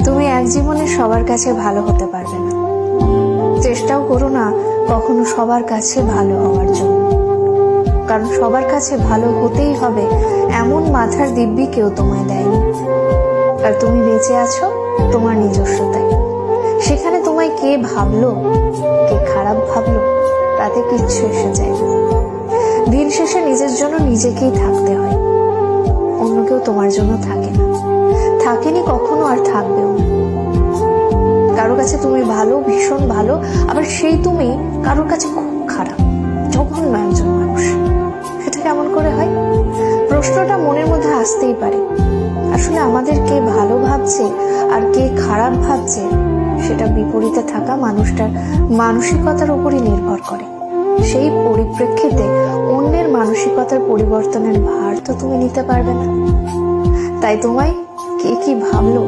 তুমি এক জীবনে সবার কাছে ভালো হতে পারবে না, চেষ্টাও করো না কখনো সবার কাছে ভালো হওয়ার জন্য, কারণ সবার কাছে ভালো হতেই হবে এমন মাথার দিব্যি কেউ তোমায় দেয়নি। আর তুমি বেঁচে আছো তোমার নিজস্বতায়। সেখানে তোমায় কে ভাবলো, কে খারাপ ভাবলো, তাতে কিচ্ছু এসে যায় না। দিন শেষে নিজের জন্য নিজেকেই থাকতে হয়, অন্য কেউ তোমার জন্য থাকে না, থাকেনি কখনো আর থাকবেও না। কারোর কাছে তুমি ভালো, ভীষণ ভালো, আবার সেই তুমি কারোর কাছে খুব খারাপ, জঘন্য একজন মানুষ। এটা কেমন করে হয়? প্রশ্নটা মনের মধ্যে আসতেই পারে। আসলে আমাদের কে ভালো ভাবছে আর কে খারাপ ভাবছে সেটা বিপরীতে থাকা মানুষটার মানসিকতার উপরই নির্ভর করে। সেই পরিপ্রেক্ষিতে অন্যের মানসিকতার পরিবর্তনের ভার তো তুমি নিতে পারবে না। তাই তোমায় কে কি ভাবলো